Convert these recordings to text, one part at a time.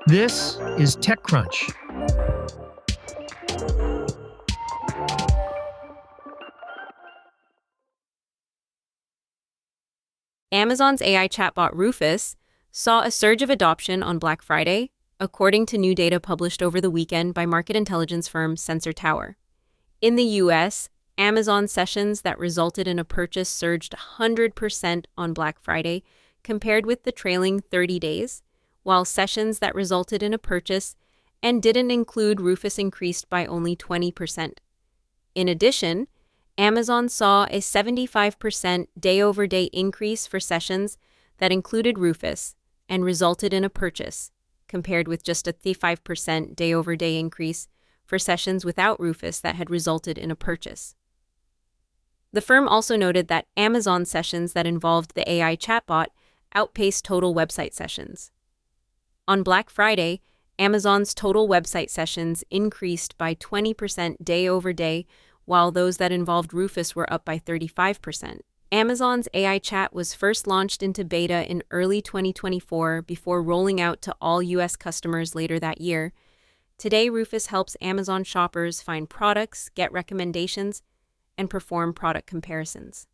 This is TechCrunch. Amazon's AI chatbot Rufus saw a surge of adoption on Black Friday, according to new data published over the weekend by market intelligence firm Sensor Tower. In the US, Amazon sessions that resulted in a purchase surged 100% on Black Friday compared with the trailing 30 days, while sessions that resulted in a purchase and didn't include Rufus increased by only 20%. In addition, Amazon saw a 75% day-over-day increase for sessions that included Rufus and resulted in a purchase, compared with just a 35% day-over-day increase for sessions without Rufus that had resulted in a purchase. The firm also noted that Amazon sessions that involved the AI chatbot outpaced total website sessions. On Black Friday, Amazon's total website sessions increased by 20% day-over-day, while those that involved Rufus were up by 35%. Amazon's AI chat was first launched into beta in early 2024 before rolling out to all U.S. customers later that year. Today, Rufus helps Amazon shoppers find products, get recommendations, and perform product comparisons.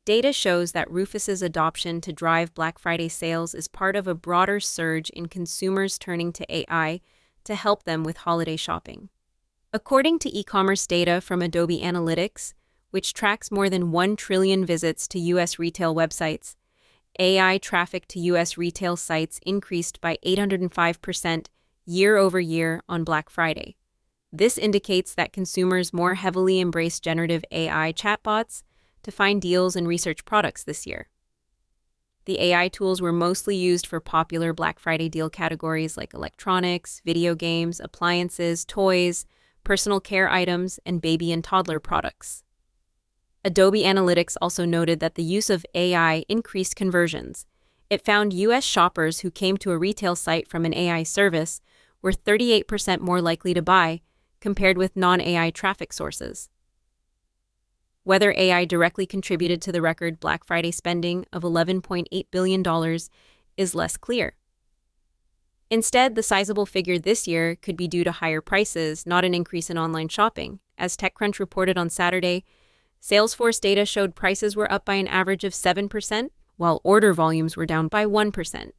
Data shows that Rufus's adoption to drive Black Friday sales is part of a broader surge in consumers turning to AI to help them with holiday shopping. According to e-commerce data from Adobe Analytics, which tracks more than 1 trillion visits to U.S. retail websites, AI traffic to U.S. retail sites increased by 805% year-over-year on Black Friday. This indicates that consumers more heavily embrace generative AI chatbots to find deals and research products this year. The AI tools were mostly used for popular Black Friday deal categories like electronics, video games, appliances, toys, personal care items, and baby and toddler products. Adobe Analytics also noted that the use of AI increased conversions. It found U.S. shoppers who came to a retail site from an AI service were 38% more likely to buy compared with non-AI traffic sources. Whether AI directly contributed to the record Black Friday spending of $11.8 billion is less clear. Instead, the sizable figure this year could be due to higher prices, not an increase in online shopping. As TechCrunch reported on Saturday, Salesforce data showed prices were up by an average of 7%, while order volumes were down by 1%.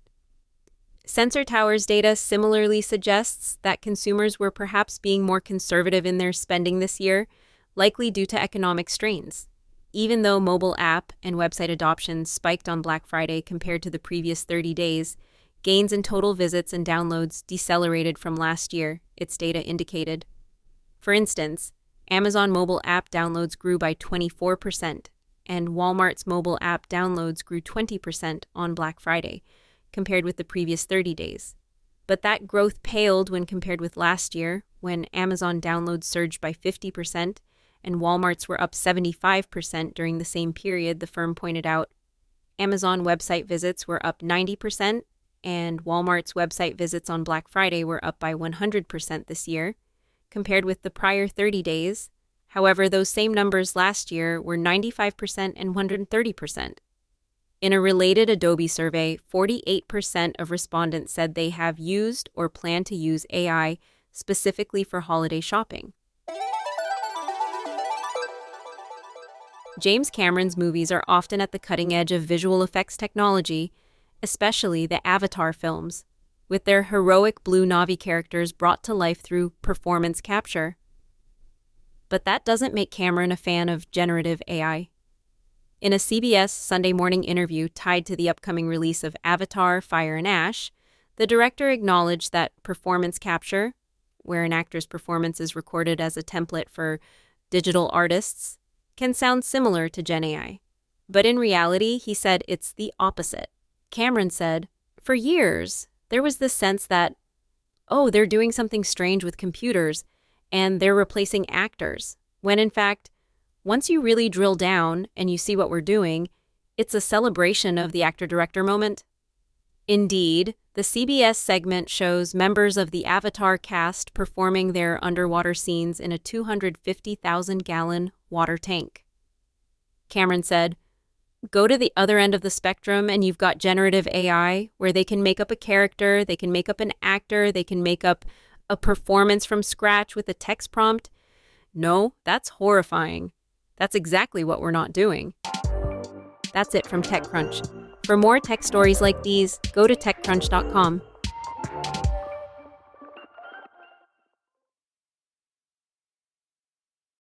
Sensor Tower's data similarly suggests that consumers were perhaps being more conservative in their spending this year, likely due to economic strains. Even though mobile app and website adoption spiked on Black Friday compared to the previous 30 days, gains in total visits and downloads decelerated from last year, its data indicated. For instance, Amazon mobile app downloads grew by 24%, and Walmart's mobile app downloads grew 20% on Black Friday, compared with the previous 30 days. But that growth paled when compared with last year, when Amazon downloads surged by 50%, and Walmart's were up 75% during the same period, the firm pointed out. Amazon website visits were up 90%, and Walmart's website visits on Black Friday were up by 100% this year, compared with the prior 30 days. However, those same numbers last year were 95% and 130%. In a related Adobe survey, 48% of respondents said they have used or plan to use AI specifically for holiday shopping. James Cameron's movies are often at the cutting edge of visual effects technology, especially the Avatar films, with their heroic blue Na'vi characters brought to life through performance capture. But that doesn't make Cameron a fan of generative AI. In a CBS Sunday Morning interview tied to the upcoming release of Avatar: Fire and Ash, the director acknowledged that performance capture, where an actor's performance is recorded as a template for digital artists, can sound similar to Gen AI. But in reality, he said it's the opposite. Cameron said, "For years, there was this sense that, they're doing something strange with computers, and they're replacing actors, when in fact, once you really drill down and you see what we're doing, it's a celebration of the actor-director moment." Indeed, the CBS segment shows members of the Avatar cast performing their underwater scenes in a 250,000-gallon water tank. Cameron said, go to the other end of the spectrum and you've got generative AI, where they can make up a character, they can make up an actor, they can make up a performance from scratch with a text prompt. No, that's horrifying. That's exactly what we're not doing. That's it from TechCrunch. For more tech stories like these, go to techcrunch.com.